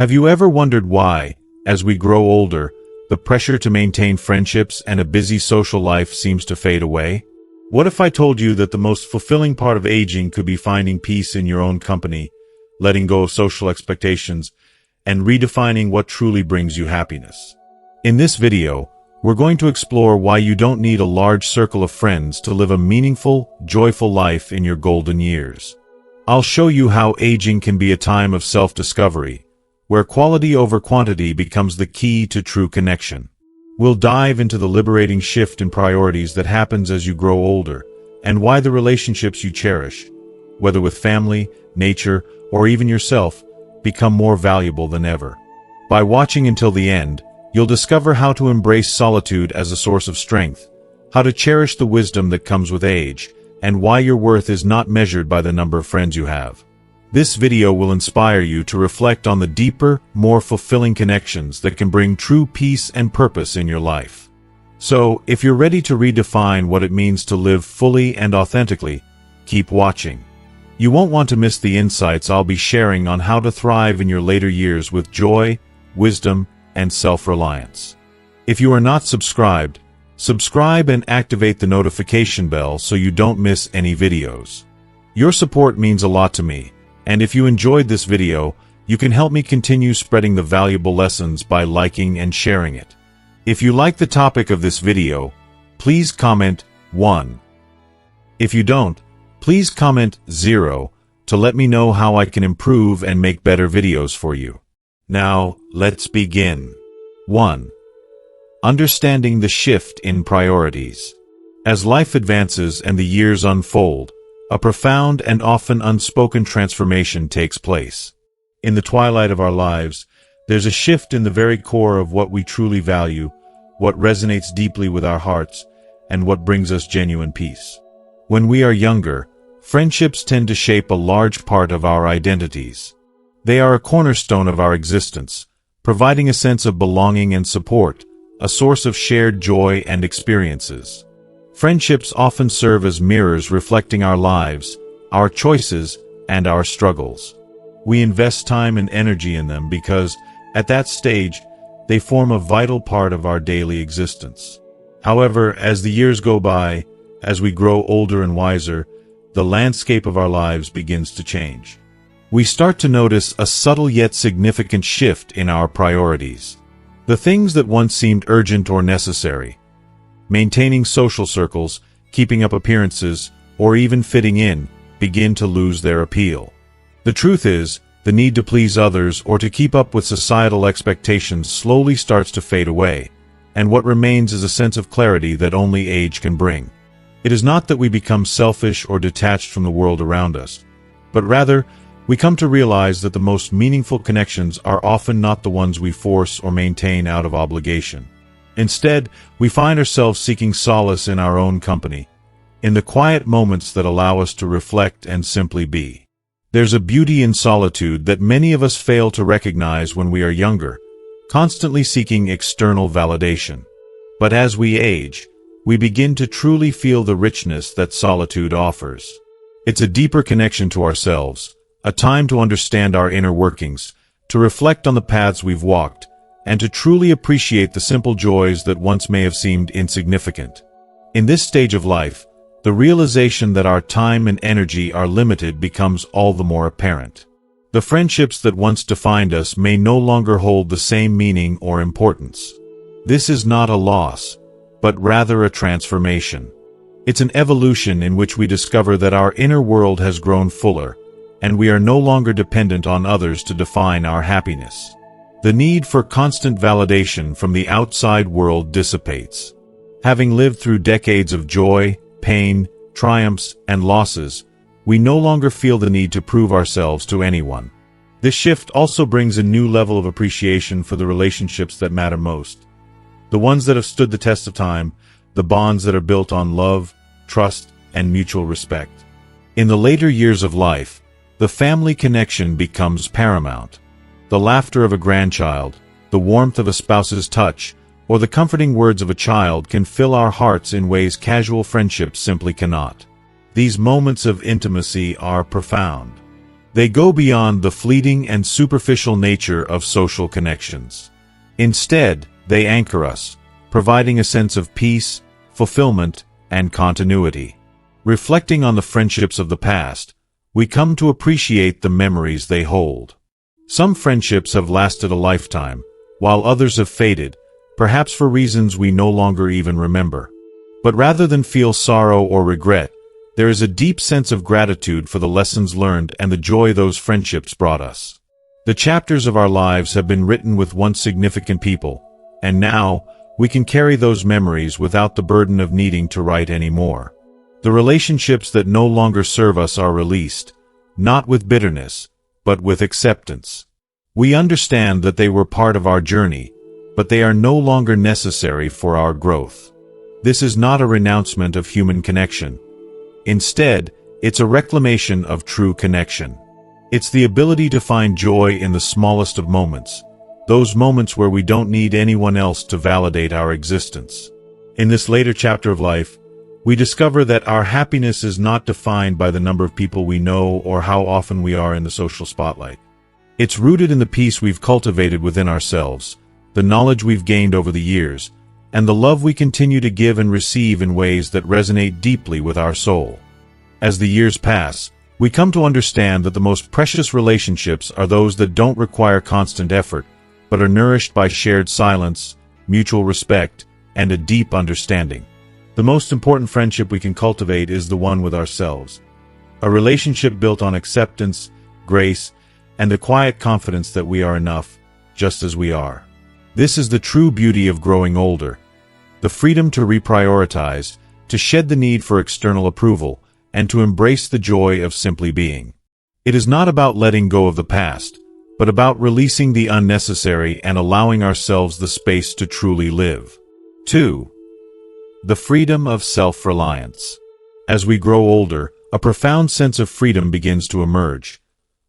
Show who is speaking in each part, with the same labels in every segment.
Speaker 1: Have you ever wondered why, as we grow older, the pressure to maintain friendships and a busy social life seems to fade away? What if I told you that the most fulfilling part of aging could be finding peace in your own company, letting go of social expectations, and redefining what truly brings you happiness? In this video, we're going to explore why you don't need a large circle of friends to live a meaningful, joyful life in your golden years. I'll show you how aging can be a time of self-discovery, where quality over quantity becomes the key to true connection. We'll dive into the liberating shift in priorities that happens as you grow older, and why the relationships you cherish, whether with family, nature, or even yourself, become more valuable than ever. By watching until the end, you'll discover how to embrace solitude as a source of strength, how to cherish the wisdom that comes with age, and why your worth is not measured by the number of friends you have. This video will inspire you to reflect on the deeper, more fulfilling connections that can bring true peace and purpose in your life. So, if you're ready to redefine what it means to live fully and authentically, keep watching. You won't want to miss the insights I'll be sharing on how to thrive in your later years with joy, wisdom, and self-reliance. If you are not subscribed, subscribe and activate the notification bell so you don't miss any videos. Your support means a lot to me. And if you enjoyed this video, you can help me continue spreading the valuable lessons by liking and sharing it. If you like the topic of this video, please comment 1. If you don't, please comment 0 to let me know how I can improve and make better videos for you. Now, let's begin. 1. Understanding the shift in priorities. As life advances and the years unfold, a profound and often unspoken transformation takes place. In the twilight of our lives, there's a shift in the very core of what we truly value, what resonates deeply with our hearts, and what brings us genuine peace. When we are younger, friendships tend to shape a large part of our identities. They are a cornerstone of our existence, providing a sense of belonging and support, a source of shared joy and experiences. Friendships often serve as mirrors reflecting our lives, our choices, and our struggles. We invest time and energy in them because, at that stage, they form a vital part of our daily existence. However, as the years go by, as we grow older and wiser, the landscape of our lives begins to change. We start to notice a subtle yet significant shift in our priorities. The things that once seemed urgent or necessary, maintaining social circles, keeping up appearances, or even fitting in, begin to lose their appeal. The truth is, the need to please others or to keep up with societal expectations slowly starts to fade away, and what remains is a sense of clarity that only age can bring. It is not that we become selfish or detached from the world around us, but rather, we come to realize that the most meaningful connections are often not the ones we force or maintain out of obligation. Instead, we find ourselves seeking solace in our own company, in the quiet moments that allow us to reflect and simply be. There's a beauty in solitude that many of us fail to recognize when we are younger, constantly seeking external validation. But as we age, we begin to truly feel the richness that solitude offers. It's a deeper connection to ourselves, a time to understand our inner workings, to reflect on the paths we've walked, and to truly appreciate the simple joys that once may have seemed insignificant. In this stage of life, the realization that our time and energy are limited becomes all the more apparent. The friendships that once defined us may no longer hold the same meaning or importance. This is not a loss, but rather a transformation. It's an evolution in which we discover that our inner world has grown fuller, and we are no longer dependent on others to define our happiness. The need for constant validation from the outside world dissipates. Having lived through decades of joy, pain, triumphs, and losses, we no longer feel the need to prove ourselves to anyone. This shift also brings a new level of appreciation for the relationships that matter most. The ones that have stood the test of time, the bonds that are built on love, trust, and mutual respect. In the later years of life, the family connection becomes paramount. The laughter of a grandchild, the warmth of a spouse's touch, or the comforting words of a child can fill our hearts in ways casual friendships simply cannot. These moments of intimacy are profound. They go beyond the fleeting and superficial nature of social connections. Instead, they anchor us, providing a sense of peace, fulfillment, and continuity. Reflecting on the friendships of the past, we come to appreciate the memories they hold. Some friendships have lasted a lifetime, while others have faded, perhaps for reasons we no longer even remember. But rather than feel sorrow or regret, there is a deep sense of gratitude for the lessons learned and the joy those friendships brought us. The chapters of our lives have been written with once significant people, and now, we can carry those memories without the burden of needing to write anymore. The relationships that no longer serve us are released, not with bitterness, but with acceptance. We understand that they were part of our journey, but they are no longer necessary for our growth. This is not a renouncement of human connection. Instead, it's a reclamation of true connection. It's the ability to find joy in the smallest of moments, those moments where we don't need anyone else to validate our existence. In this later chapter of life, we discover that our happiness is not defined by the number of people we know or how often we are in the social spotlight. It's rooted in the peace we've cultivated within ourselves, the knowledge we've gained over the years, and the love we continue to give and receive in ways that resonate deeply with our soul. As the years pass, we come to understand that the most precious relationships are those that don't require constant effort, but are nourished by shared silence, mutual respect, and a deep understanding. The most important friendship we can cultivate is the one with ourselves. A relationship built on acceptance, grace, and a quiet confidence that we are enough, just as we are. This is the true beauty of growing older. The freedom to reprioritize, to shed the need for external approval, and to embrace the joy of simply being. It is not about letting go of the past, but about releasing the unnecessary and allowing ourselves the space to truly live. 2. The freedom of self-reliance. As we grow older, a profound sense of freedom begins to emerge,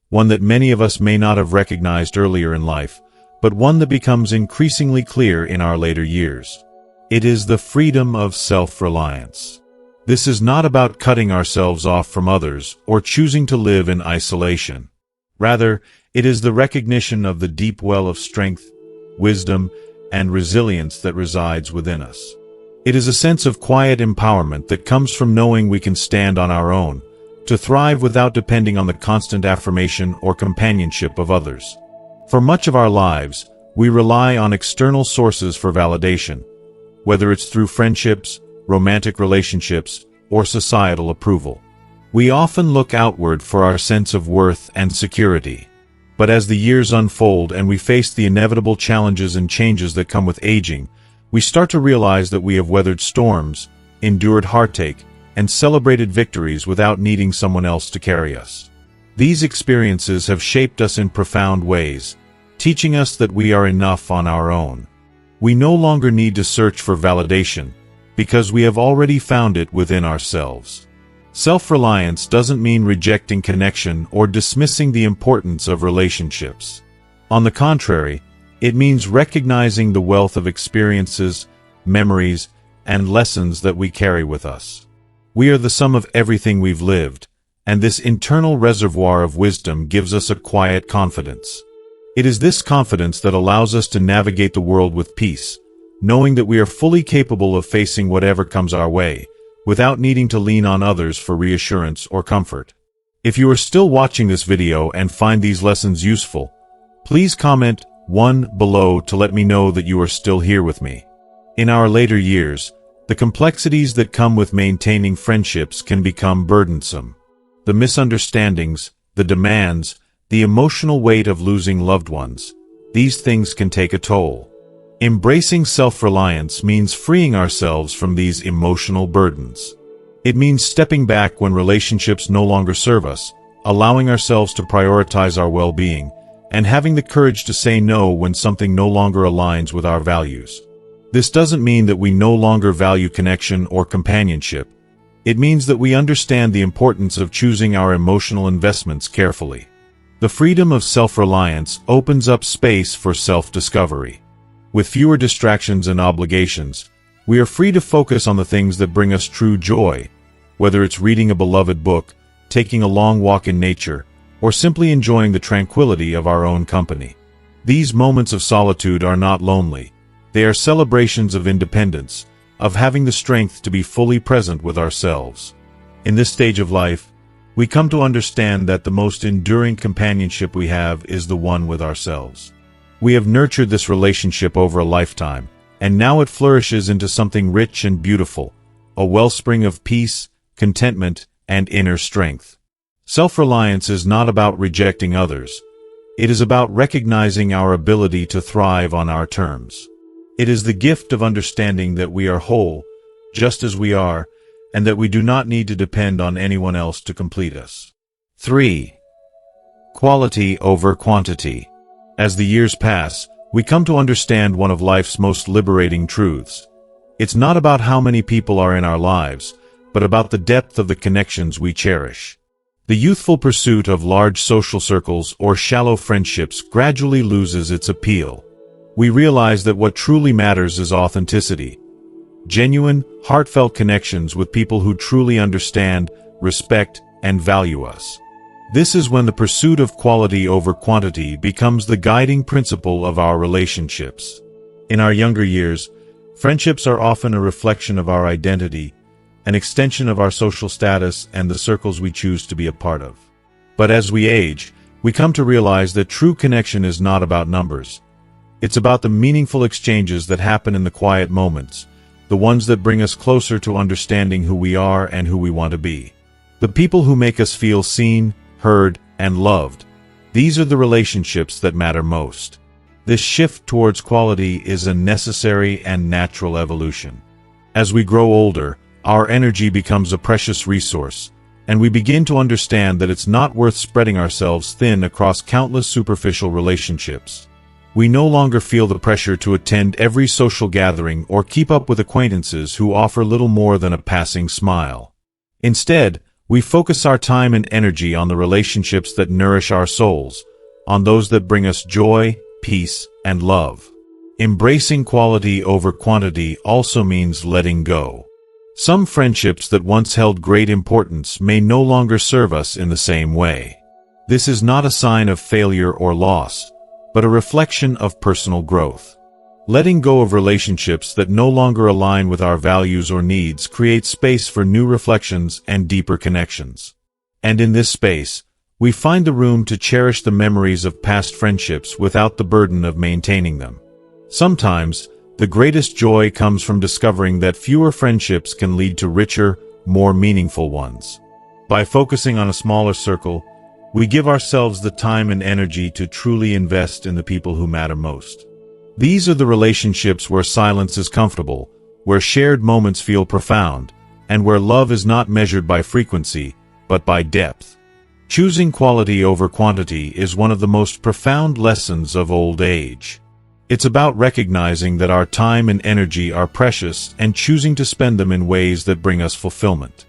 Speaker 1: one that many of us may not have recognized earlier in life, but one that becomes increasingly clear in our later years. It is the freedom of self-reliance. This is not about cutting ourselves off from others or choosing to live in isolation. Rather, it is the recognition of the deep well of strength, wisdom, and resilience that resides within us. It is a sense of quiet empowerment that comes from knowing we can stand on our own, to thrive without depending on the constant affirmation or companionship of others. For much of our lives, we rely on external sources for validation, whether it's through friendships, romantic relationships, or societal approval. We often look outward for our sense of worth and security. But as the years unfold and we face the inevitable challenges and changes that come with aging, we start to realize that we have weathered storms, endured heartache, and celebrated victories without needing someone else to carry us. These experiences have shaped us in profound ways, teaching us that we are enough on our own. We no longer need to search for validation, because we have already found it within ourselves. Self-reliance doesn't mean rejecting connection or dismissing the importance of relationships. On the contrary, it means recognizing the wealth of experiences, memories, and lessons that we carry with us. We are the sum of everything we've lived, and this internal reservoir of wisdom gives us a quiet confidence. It is this confidence that allows us to navigate the world with peace, knowing that we are fully capable of facing whatever comes our way, without needing to lean on others for reassurance or comfort. If you are still watching this video and find these lessons useful, please comment 1 below to let me know that you are still here with me. In our later years, the complexities that come with maintaining friendships can become burdensome. The misunderstandings, the demands, the emotional weight of losing loved ones, these things can take a toll. Embracing self-reliance means freeing ourselves from these emotional burdens. It means stepping back when relationships no longer serve us, allowing ourselves to prioritize our well-being, and having the courage to say no when something no longer aligns with our values. This doesn't mean that we no longer value connection or companionship. It means that we understand the importance of choosing our emotional investments carefully. The freedom of self-reliance opens up space for self-discovery. With fewer distractions and obligations, we are free to focus on the things that bring us true joy, whether it's reading a beloved book, taking a long walk in nature, or simply enjoying the tranquility of our own company. These moments of solitude are not lonely. They are celebrations of independence, of having the strength to be fully present with ourselves. In this stage of life, we come to understand that the most enduring companionship we have is the one with ourselves. We have nurtured this relationship over a lifetime, and now it flourishes into something rich and beautiful, a wellspring of peace, contentment, and inner strength. Self-reliance is not about rejecting others. It is about recognizing our ability to thrive on our terms. It is the gift of understanding that we are whole, just as we are, and that we do not need to depend on anyone else to complete us. 3. Quality over quantity. As the years pass, we come to understand one of life's most liberating truths. It's not about how many people are in our lives, but about the depth of the connections we cherish. The youthful pursuit of large social circles or shallow friendships gradually loses its appeal. We realize that what truly matters is authenticity. Genuine, heartfelt connections with people who truly understand, respect, and value us. This is when the pursuit of quality over quantity becomes the guiding principle of our relationships. In our younger years, friendships are often a reflection of our identity, an extension of our social status and the circles we choose to be a part of. But as we age, we come to realize that true connection is not about numbers. It's about the meaningful exchanges that happen in the quiet moments, the ones that bring us closer to understanding who we are and who we want to be. The people who make us feel seen, heard, and loved. These are the relationships that matter most. This shift towards quality is a necessary and natural evolution. As we grow older, our energy becomes a precious resource, and we begin to understand that it's not worth spreading ourselves thin across countless superficial relationships. We no longer feel the pressure to attend every social gathering or keep up with acquaintances who offer little more than a passing smile. Instead, we focus our time and energy on the relationships that nourish our souls, on those that bring us joy, peace, and love. Embracing quality over quantity also means letting go. Some friendships that once held great importance may no longer serve us in the same way. This is not a sign of failure or loss, but a reflection of personal growth. Letting go of relationships that no longer align with our values or needs creates space for new reflections and deeper connections. And in this space, we find the room to cherish the memories of past friendships without the burden of maintaining them. Sometimes, the greatest joy comes from discovering that fewer friendships can lead to richer, more meaningful ones. By focusing on a smaller circle, we give ourselves the time and energy to truly invest in the people who matter most. These are the relationships where silence is comfortable, where shared moments feel profound, and where love is not measured by frequency, but by depth. Choosing quality over quantity is one of the most profound lessons of old age. It's about recognizing that our time and energy are precious and choosing to spend them in ways that bring us fulfillment.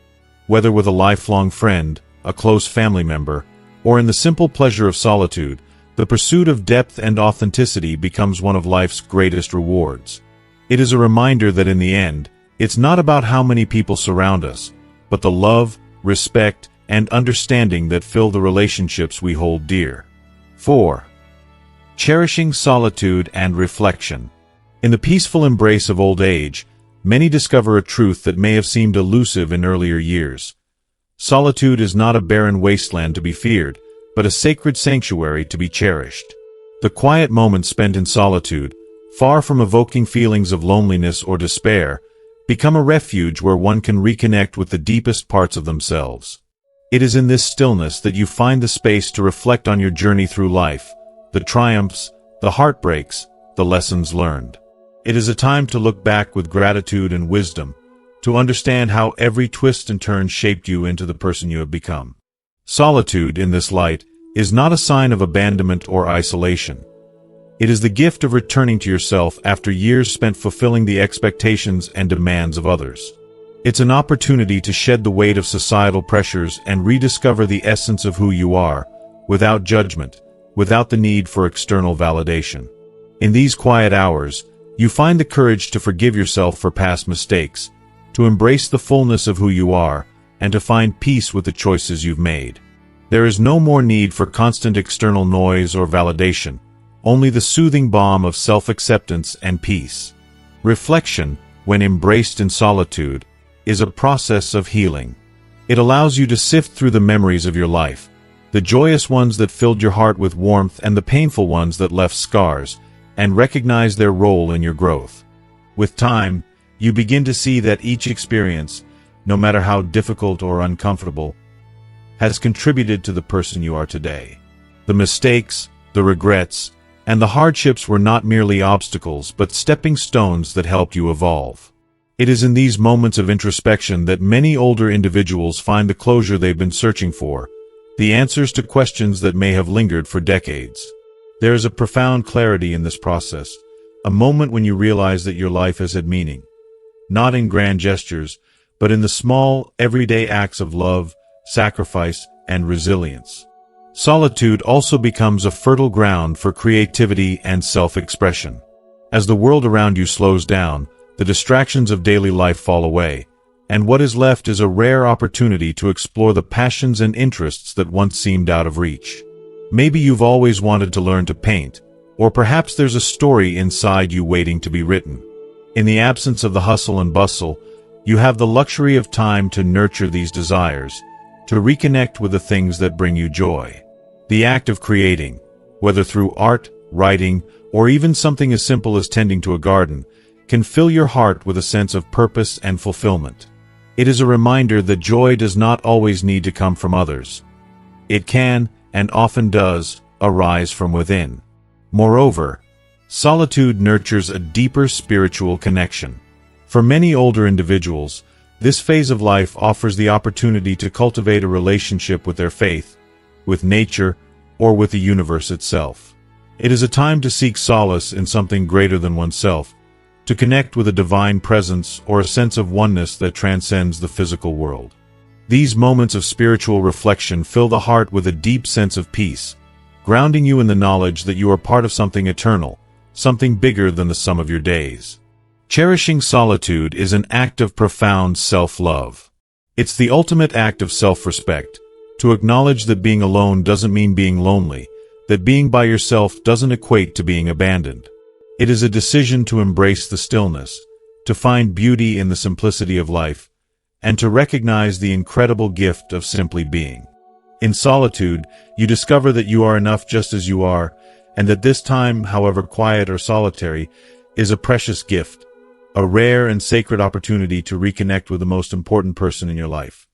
Speaker 1: Whether with a lifelong friend, a close family member, or in the simple pleasure of solitude, the pursuit of depth and authenticity becomes one of life's greatest rewards. It is a reminder that in the end, it's not about how many people surround us, but the love, respect, and understanding that fill the relationships we hold dear. 4. Cherishing solitude and reflection. In the peaceful embrace of old age, many discover a truth that may have seemed elusive in earlier years. Solitude is not a barren wasteland to be feared, but a sacred sanctuary to be cherished. The quiet moments spent in solitude, far from evoking feelings of loneliness or despair, become a refuge where one can reconnect with the deepest parts of themselves. It is in this stillness that you find the space to reflect on your journey through life, the triumphs, the heartbreaks, the lessons learned. It is a time to look back with gratitude and wisdom, to understand how every twist and turn shaped you into the person you have become. Solitude, in this light, is not a sign of abandonment or isolation. It is the gift of returning to yourself after years spent fulfilling the expectations and demands of others. It's an opportunity to shed the weight of societal pressures and rediscover the essence of who you are, without judgment, without the need for external validation. In these quiet hours, you find the courage to forgive yourself for past mistakes, to embrace the fullness of who you are, and to find peace with the choices you've made. There is no more need for constant external noise or validation, only the soothing balm of self-acceptance and peace. Reflection, when embraced in solitude, is a process of healing. It allows you to sift through the memories of your life, the joyous ones that filled your heart with warmth and the painful ones that left scars, and recognize their role in your growth. With time, you begin to see that each experience, no matter how difficult or uncomfortable, has contributed to the person you are today. The mistakes, the regrets, and the hardships were not merely obstacles but stepping stones that helped you evolve. It is in these moments of introspection that many older individuals find the closure they've been searching for, the answers to questions that may have lingered for decades. There is a profound clarity in this process, a moment when you realize that your life has had meaning, not in grand gestures, but in the small, everyday acts of love, sacrifice, and resilience. Solitude also becomes a fertile ground for creativity and self-expression. As the world around you slows down, the distractions of daily life fall away, and what is left is a rare opportunity to explore the passions and interests that once seemed out of reach. Maybe you've always wanted to learn to paint, or perhaps there's a story inside you waiting to be written. In the absence of the hustle and bustle, you have the luxury of time to nurture these desires, to reconnect with the things that bring you joy. The act of creating, whether through art, writing, or even something as simple as tending to a garden, can fill your heart with a sense of purpose and fulfillment. It is a reminder that joy does not always need to come from others. It can, and often does, arise from within. Moreover, solitude nurtures a deeper spiritual connection. For many older individuals, this phase of life offers the opportunity to cultivate a relationship with their faith, with nature, or with the universe itself. It is a time to seek solace in something greater than oneself, to connect with a divine presence or a sense of oneness that transcends the physical world. These moments of spiritual reflection fill the heart with a deep sense of peace, grounding you in the knowledge that you are part of something eternal, something bigger than the sum of your days. Cherishing solitude is an act of profound self-love. It's the ultimate act of self-respect, to acknowledge that being alone doesn't mean being lonely, that being by yourself doesn't equate to being abandoned. It is a decision to embrace the stillness, to find beauty in the simplicity of life, and to recognize the incredible gift of simply being. In solitude, you discover that you are enough just as you are, and that this time, however quiet or solitary, is a precious gift, a rare and sacred opportunity to reconnect with the most important person in your life,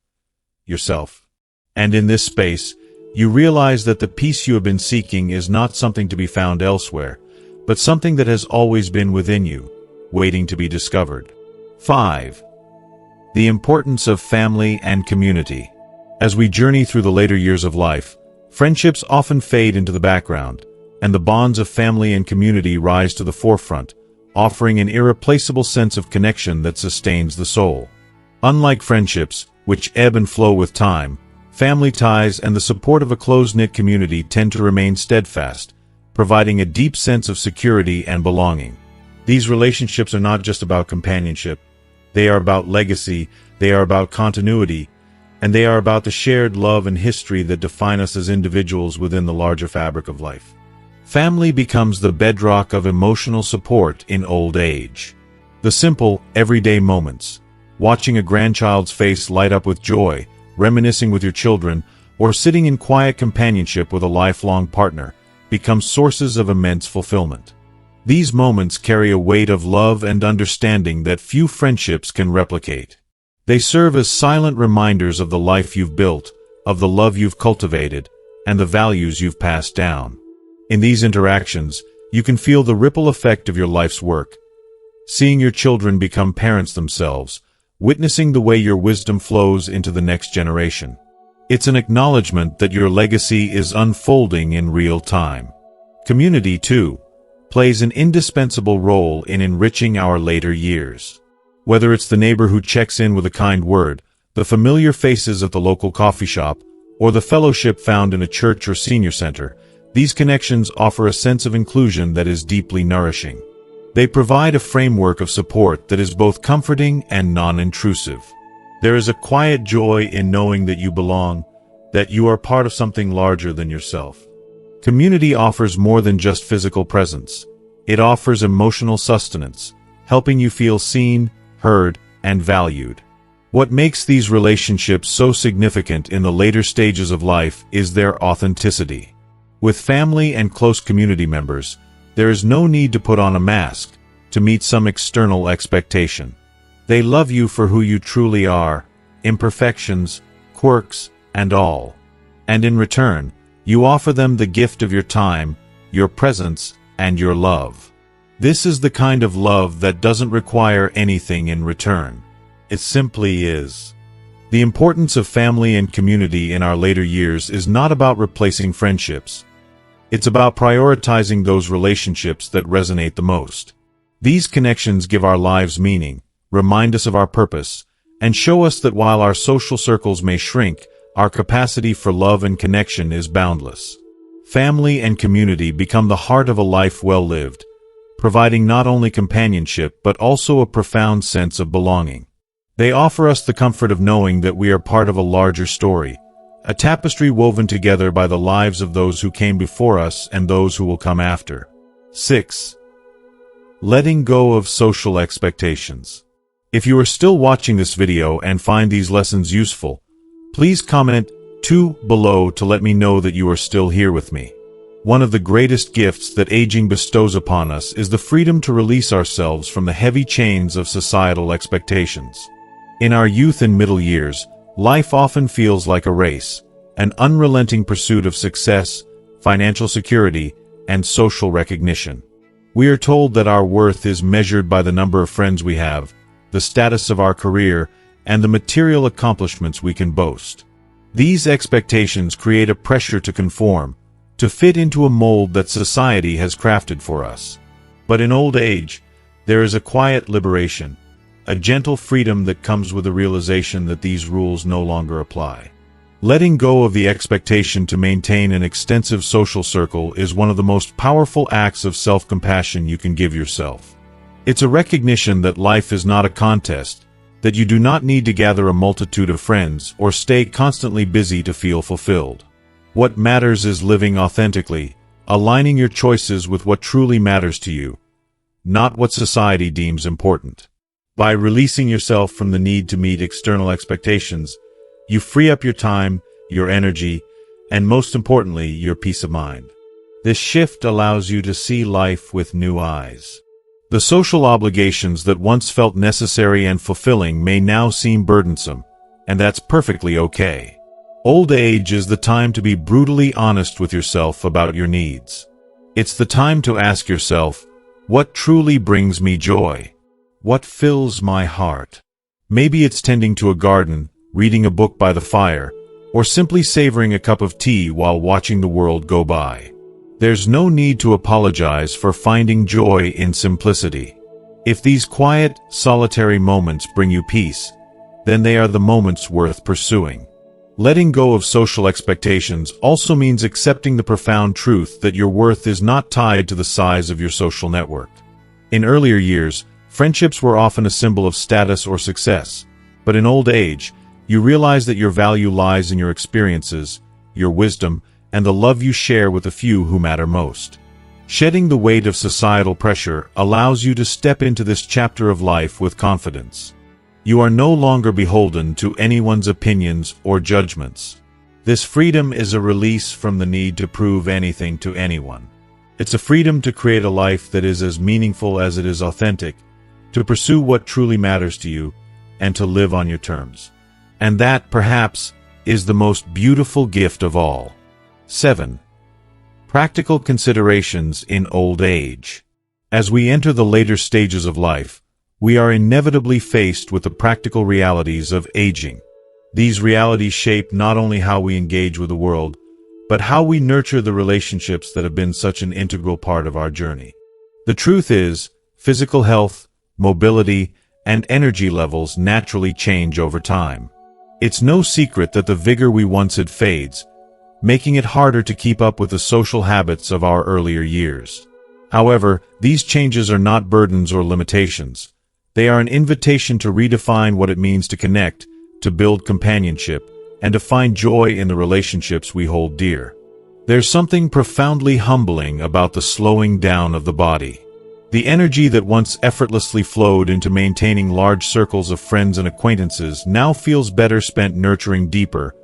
Speaker 1: yourself. And in this space, you realize that the peace you have been seeking is not something to be found elsewhere, but something that has always been within you, waiting to be discovered. 5. The importance of family and community. As we journey through the later years of life, friendships often fade into the background, and the bonds of family and community rise to the forefront, offering an irreplaceable sense of connection that sustains the soul. Unlike friendships, which ebb and flow with time, family ties and the support of a close-knit community tend to remain steadfast, providing a deep sense of security and belonging. These relationships are not just about companionship. They are about legacy, they are about continuity, and they are about the shared love and history that define us as individuals within the larger fabric of life. Family becomes the bedrock of emotional support in old age. The simple, everyday moments, watching a grandchild's face light up with joy, reminiscing with your children, or sitting in quiet companionship with a lifelong partner, become sources of immense fulfillment. These moments carry a weight of love and understanding that few friendships can replicate. They serve as silent reminders of the life you've built, of the love you've cultivated, and the values you've passed down. In these interactions, you can feel the ripple effect of your life's work, seeing your children become parents themselves, witnessing the way your wisdom flows into the next generation. It's an acknowledgement that your legacy is unfolding in real time. Community, too, plays an indispensable role in enriching our later years. Whether it's the neighbor who checks in with a kind word, the familiar faces at the local coffee shop, or the fellowship found in a church or senior center, these connections offer a sense of inclusion that is deeply nourishing. They provide a framework of support that is both comforting and non-intrusive. There is a quiet joy in knowing that you belong, that you are part of something larger than yourself. Community offers more than just physical presence. It offers emotional sustenance, helping you feel seen, heard, and valued. What makes these relationships so significant in the later stages of life is their authenticity. With family and close community members, there is no need to put on a mask to meet some external expectation. They love you for who you truly are, imperfections, quirks, and all. And in return, you offer them the gift of your time, your presence, and your love. This is the kind of love that doesn't require anything in return. It simply is. The importance of family and community in our later years is not about replacing friendships. It's about prioritizing those relationships that resonate the most. These connections give our lives meaning, remind us of our purpose, and show us that while our social circles may shrink, our capacity for love and connection is boundless. Family and community become the heart of a life well lived, providing not only companionship but also a profound sense of belonging. They offer us the comfort of knowing that we are part of a larger story, a tapestry woven together by the lives of those who came before us and those who will come after. 6. Letting go of social expectations. If you are still watching this video and find these lessons useful, please comment 2 below to let me know that you are still here with me. One of the greatest gifts that aging bestows upon us is the freedom to release ourselves from the heavy chains of societal expectations. In our youth and middle years, life often feels like a race, an unrelenting pursuit of success, financial security, and social recognition. We are told that our worth is measured by the number of friends we have, the status of our career, and the material accomplishments we can boast. These expectations create a pressure to conform, to fit into a mold that society has crafted for us. But in old age, there is a quiet liberation, a gentle freedom that comes with the realization that these rules no longer apply. Letting go of the expectation to maintain an extensive social circle is one of the most powerful acts of self-compassion you can give yourself. It's a recognition that life is not a contest, that you do not need to gather a multitude of friends or stay constantly busy to feel fulfilled. What matters is living authentically, aligning your choices with what truly matters to you, not what society deems important. By releasing yourself from the need to meet external expectations, you free up your time, your energy, and most importantly, your peace of mind. This shift allows you to see life with new eyes. The social obligations that once felt necessary and fulfilling may now seem burdensome, and that's perfectly okay. Old age is the time to be brutally honest with yourself about your needs. It's the time to ask yourself, what truly brings me joy? What fills my heart? Maybe it's tending to a garden, reading a book by the fire, or simply savoring a cup of tea while watching the world go by. There's no need to apologize for finding joy in simplicity. If these quiet, solitary moments bring you peace, then they are the moments worth pursuing. Letting go of social expectations also means accepting the profound truth that your worth is not tied to the size of your social network. In earlier years, friendships were often a symbol of status or success, but in old age, you realize that your value lies in your experiences, your wisdom, and the love you share with the few who matter most. Shedding the weight of societal pressure allows you to step into this chapter of life with confidence. You are no longer beholden to anyone's opinions or judgments. This freedom is a release from the need to prove anything to anyone. It's a freedom to create a life that is as meaningful as it is authentic, to pursue what truly matters to you, and to live on your terms. And that, perhaps, is the most beautiful gift of all. 7. Practical considerations in old age. As we enter the later stages of life, we are inevitably faced with the practical realities of aging. These realities shape not only how we engage with the world, but how we nurture the relationships that have been such an integral part of our journey. The truth is, physical health, mobility, and energy levels naturally change over time. It's no secret that the vigor we once had fades, making it harder to keep up with the social habits of our earlier years. However, these changes are not burdens or limitations. They are an invitation to redefine what it means to connect, to build companionship, and to find joy in the relationships we hold dear. There's something profoundly humbling about the slowing down of the body. The energy that once effortlessly flowed into maintaining large circles of friends and acquaintances now feels better spent nurturing deeper,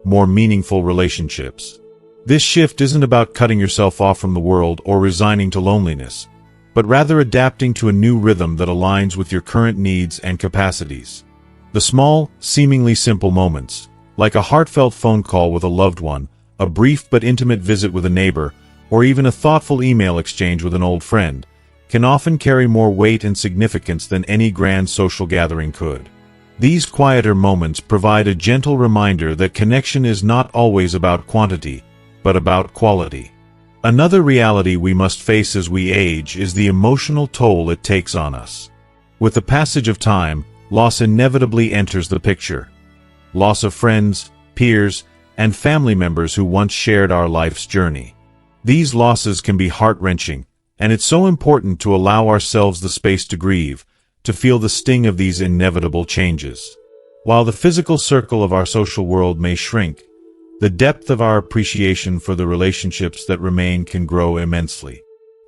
Speaker 1: more meaningful relationships. This shift isn't about cutting yourself off from the world or resigning to loneliness, but rather adapting to a new rhythm that aligns with your current needs and capacities. The small, seemingly simple moments, like a heartfelt phone call with a loved one, a brief but intimate visit with a neighbor, or even a thoughtful email exchange with an old friend, can often carry more weight and significance than any grand social gathering could. These quieter moments provide a gentle reminder that connection is not always about quantity, but about quality. Another reality we must face as we age is the emotional toll it takes on us. With the passage of time, loss inevitably enters the picture. Loss of friends, peers, and family members who once shared our life's journey. These losses can be heart-wrenching, and it's so important to allow ourselves the space to grieve, to feel the sting of these inevitable changes. While the physical circle of our social world may shrink, the depth of our appreciation for the relationships that remain can grow immensely.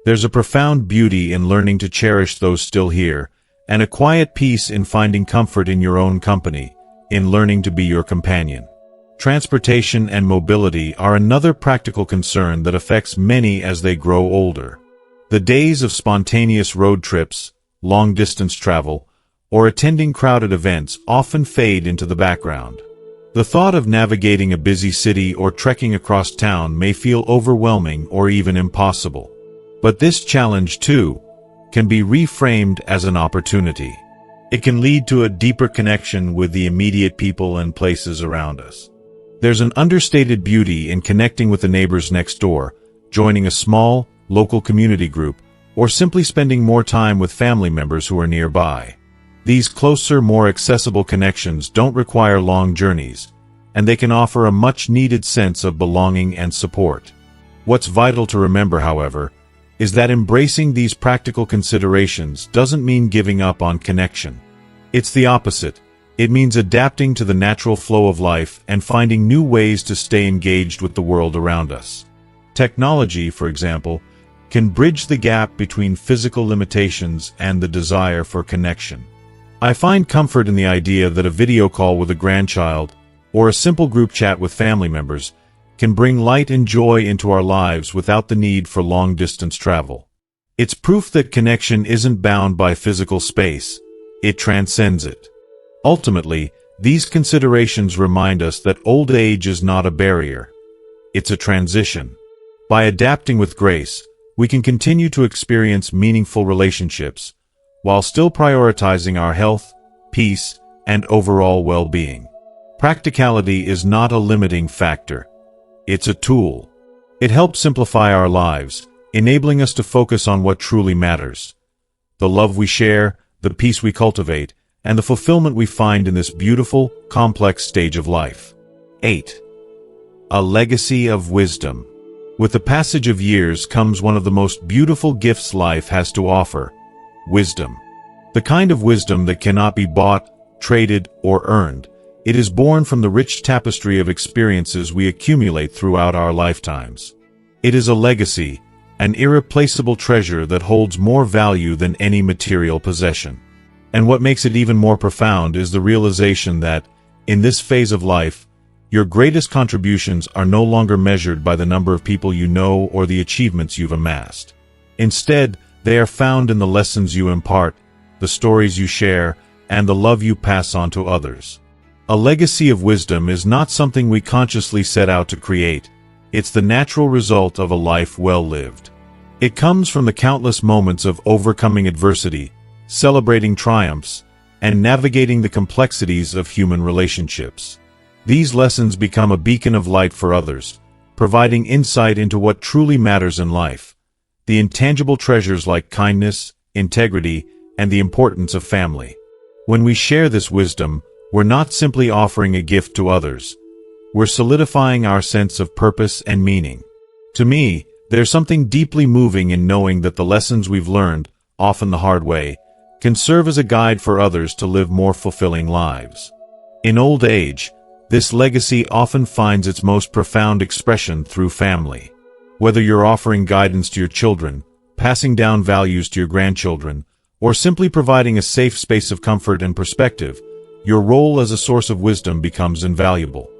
Speaker 1: There's a profound beauty in learning to cherish those still here, and a quiet peace in finding comfort in your own company, in learning to be your companion. Transportation and mobility are another practical concern that affects many as they grow older. The days of spontaneous road trips, long-distance travel, or attending crowded events often fade into the background. The thought of navigating a busy city or trekking across town may feel overwhelming or even impossible. But this challenge, too, can be reframed as an opportunity. It can lead to a deeper connection with the immediate people and places around us. There's an understated beauty in connecting with the neighbors next door, joining a small, local community group, or simply spending more time with family members who are nearby. These closer, more accessible connections don't require long journeys, and they can offer a much-needed sense of belonging and support. What's vital to remember, however, is that embracing these practical considerations doesn't mean giving up on connection. It's the opposite. It means adapting to the natural flow of life and finding new ways to stay engaged with the world around us. Technology, for example, can bridge the gap between physical limitations and the desire for connection. I find comfort in the idea that a video call with a grandchild, or a simple group chat with family members, can bring light and joy into our lives without the need for long-distance travel. It's proof that connection isn't bound by physical space, it transcends it. Ultimately, these considerations remind us that old age is not a barrier, it's a transition. By adapting with grace, we can continue to experience meaningful relationships, while still prioritizing our health, peace, and overall well-being. Practicality is not a limiting factor. It's a tool. It helps simplify our lives, enabling us to focus on what truly matters. The love we share, the peace we cultivate, and the fulfillment we find in this beautiful, complex stage of life. 8. A legacy of wisdom. With the passage of years comes one of the most beautiful gifts life has to offer: wisdom. The kind of wisdom that cannot be bought, traded, or earned. It is born from the rich tapestry of experiences we accumulate throughout our lifetimes. It is a legacy, an irreplaceable treasure that holds more value than any material possession. And what makes it even more profound is the realization that, in this phase of life, your greatest contributions are no longer measured by the number of people you know or the achievements you've amassed. Instead, they are found in the lessons you impart, the stories you share, and the love you pass on to others. A legacy of wisdom is not something we consciously set out to create. It's the natural result of a life well lived. It comes from the countless moments of overcoming adversity, celebrating triumphs, and navigating the complexities of human relationships. These lessons become a beacon of light for others, providing insight into what truly matters in life. The intangible treasures like kindness, integrity, and the importance of family. When we share this wisdom, we're not simply offering a gift to others. We're solidifying our sense of purpose and meaning. To me, there's something deeply moving in knowing that the lessons we've learned, often the hard way, can serve as a guide for others to live more fulfilling lives. In old age, This legacy often finds its most profound expression through family. Whether you're offering guidance to your children, passing down values to your grandchildren, or simply providing a safe space of comfort and perspective, your role as a source of wisdom becomes invaluable.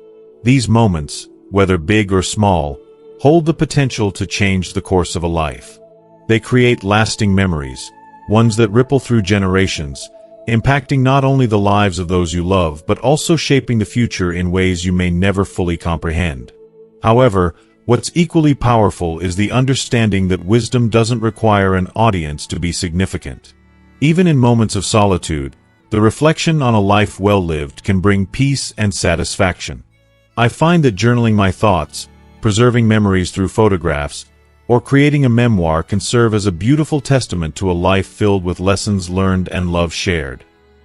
Speaker 1: These moments, whether big or small, hold the potential to change the course of a life. They create lasting memories, ones that ripple through generations, impacting not only the lives of those you love but also shaping the future in ways you may never fully comprehend. However, what's equally powerful is the understanding that wisdom doesn't require an audience to be significant. Even in moments of solitude, the reflection on a life well lived can bring peace and satisfaction. I find that journaling my thoughts, preserving memories through photographs, or creating a memoir can serve as a beautiful testament to a life filled with lessons learned and love shared.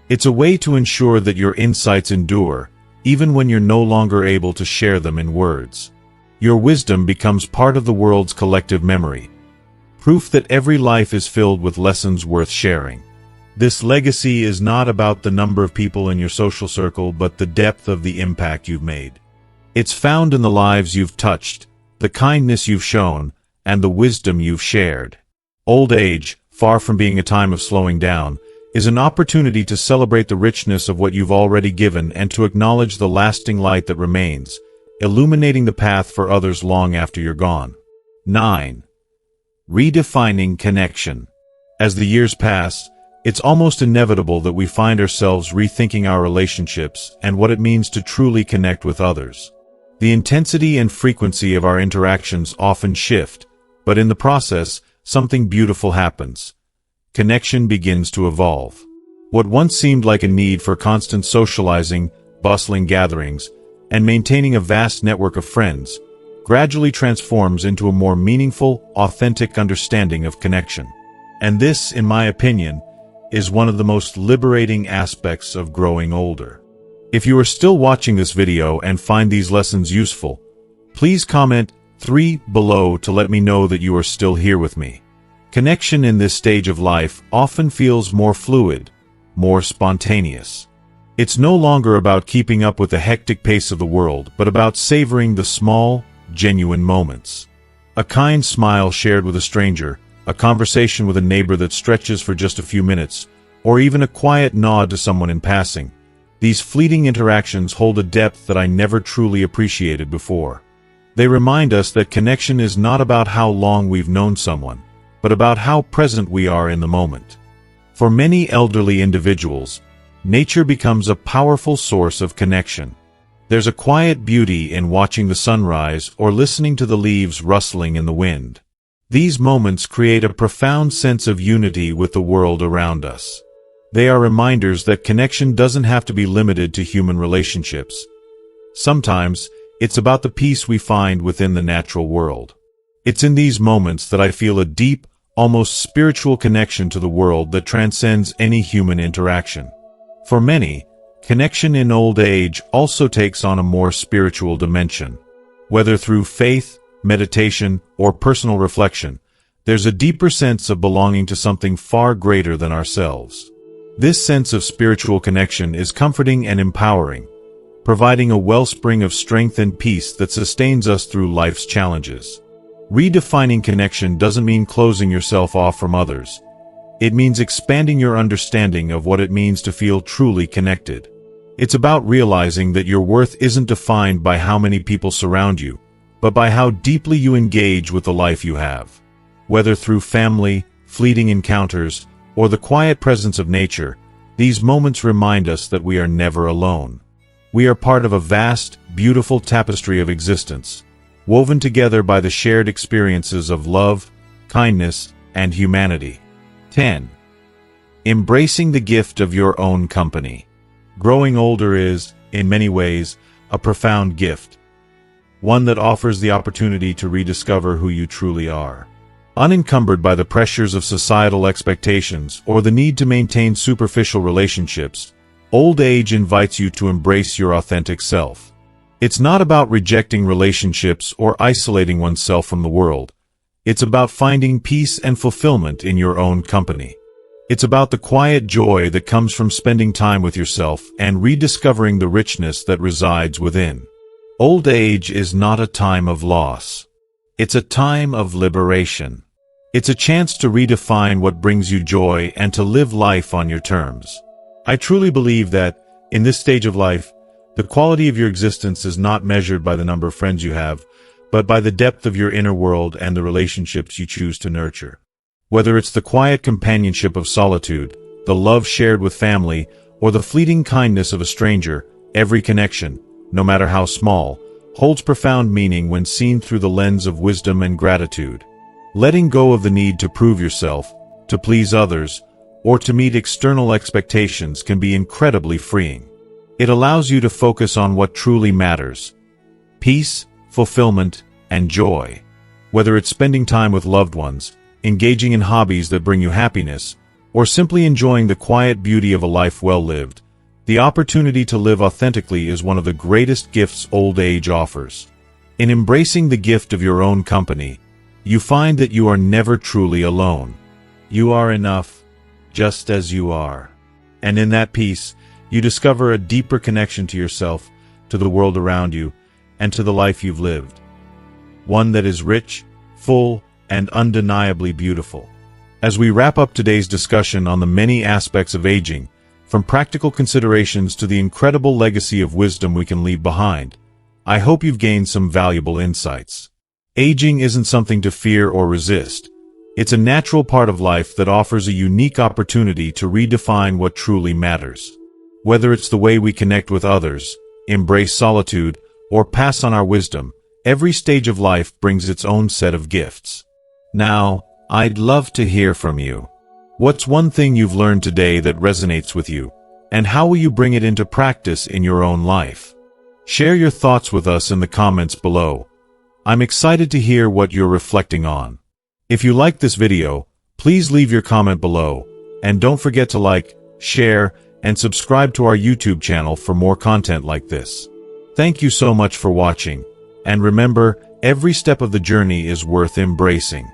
Speaker 1: It's a way to ensure that your insights endure, even when you're no longer able to share them in words. Your wisdom becomes part of the world's collective memory, proof that every life is filled with lessons worth sharing. This legacy is not about the number of people in your social circle but the depth of the impact you've made. It's found in the lives you've touched, the kindness you've shown, and the wisdom you've shared. Old age, far from being a time of slowing down, is an opportunity to celebrate the richness of what you've already given and to acknowledge the lasting light that remains, illuminating the path for others long after you're gone. 9. Redefining connection. As the years pass, it's almost inevitable that we find ourselves rethinking our relationships and what it means to truly connect with others. The intensity and frequency of our interactions often shift, but in the process, something beautiful happens. Connection begins to evolve. What once seemed like a need for constant socializing, bustling gatherings, and maintaining a vast network of friends, gradually transforms into a more meaningful, authentic understanding of connection. And this, in my opinion, is one of the most liberating aspects of growing older. If you are still watching this video and find these lessons useful, please comment 3 below to let me know that you are still here with me. Connection in this stage of life often feels more fluid, more spontaneous. It's no longer about keeping up with the hectic pace of the world, but about savoring the small, genuine moments. A kind smile shared with a stranger, a conversation with a neighbor that stretches for just a few minutes, or even a quiet nod to someone in passing. These fleeting interactions hold a depth that I never truly appreciated before. They remind us that connection is not about how long we've known someone, but about how present we are in the moment. For many elderly individuals, nature becomes a powerful source of connection. There's a quiet beauty in watching the sunrise or listening to the leaves rustling in the wind. These moments create a profound sense of unity with the world around us. They are reminders that connection doesn't have to be limited to human relationships. Sometimes, it's about the peace we find within the natural world. It's in these moments that I feel a deep, almost spiritual connection to the world that transcends any human interaction. For many, connection in old age also takes on a more spiritual dimension. Whether through faith, meditation, or personal reflection, there's a deeper sense of belonging to something far greater than ourselves. This sense of spiritual connection is comforting and empowering, providing a wellspring of strength and peace that sustains us through life's challenges. Redefining connection doesn't mean closing yourself off from others. It means expanding your understanding of what it means to feel truly connected. It's about realizing that your worth isn't defined by how many people surround you, but by how deeply you engage with the life you have. Whether through family, fleeting encounters, or the quiet presence of nature, these moments remind us that we are never alone. We are part of a vast, beautiful tapestry of existence, woven together by the shared experiences of love, kindness, and humanity. 10. Embracing the gift of your own company. Growing older is, in many ways, a profound gift, one that offers the opportunity to rediscover who you truly are. Unencumbered by the pressures of societal expectations or the need to maintain superficial relationships, old age invites you to embrace your authentic self. It's not about rejecting relationships or isolating oneself from the world. It's about finding peace and fulfillment in your own company. It's about the quiet joy that comes from spending time with yourself and rediscovering the richness that resides within. Old age is not a time of loss. It's a time of liberation. It's a chance to redefine what brings you joy and to live life on your terms. I truly believe that, in this stage of life, the quality of your existence is not measured by the number of friends you have, but by the depth of your inner world and the relationships you choose to nurture. Whether it's the quiet companionship of solitude, the love shared with family, or the fleeting kindness of a stranger, every connection, no matter how small, holds profound meaning when seen through the lens of wisdom and gratitude. Letting go of the need to prove yourself, to please others, or to meet external expectations can be incredibly freeing. It allows you to focus on what truly matters: peace, fulfillment, and joy. Whether it's spending time with loved ones, engaging in hobbies that bring you happiness, or simply enjoying the quiet beauty of a life well lived, the opportunity to live authentically is one of the greatest gifts old age offers. In embracing the gift of your own company, you find that you are never truly alone. You are enough, just as you are. And in that peace, you discover a deeper connection to yourself, to the world around you, and to the life you've lived. One that is rich, full, and undeniably beautiful. As we wrap up today's discussion on the many aspects of aging, from practical considerations to the incredible legacy of wisdom we can leave behind, I hope you've gained some valuable insights. Aging isn't something to fear or resist. It's a natural part of life that offers a unique opportunity to redefine what truly matters. Whether it's the way we connect with others, embrace solitude, or pass on our wisdom, every stage of life brings its own set of gifts. Now, I'd love to hear from you. What's one thing you've learned today that resonates with you, and how will you bring it into practice in your own life? Share your thoughts with us in the comments below. I'm excited to hear what you're reflecting on. If you liked this video, please leave your comment below, and don't forget to like, share, and subscribe to our YouTube channel for more content like this. Thank you so much for watching, and remember, every step of the journey is worth embracing.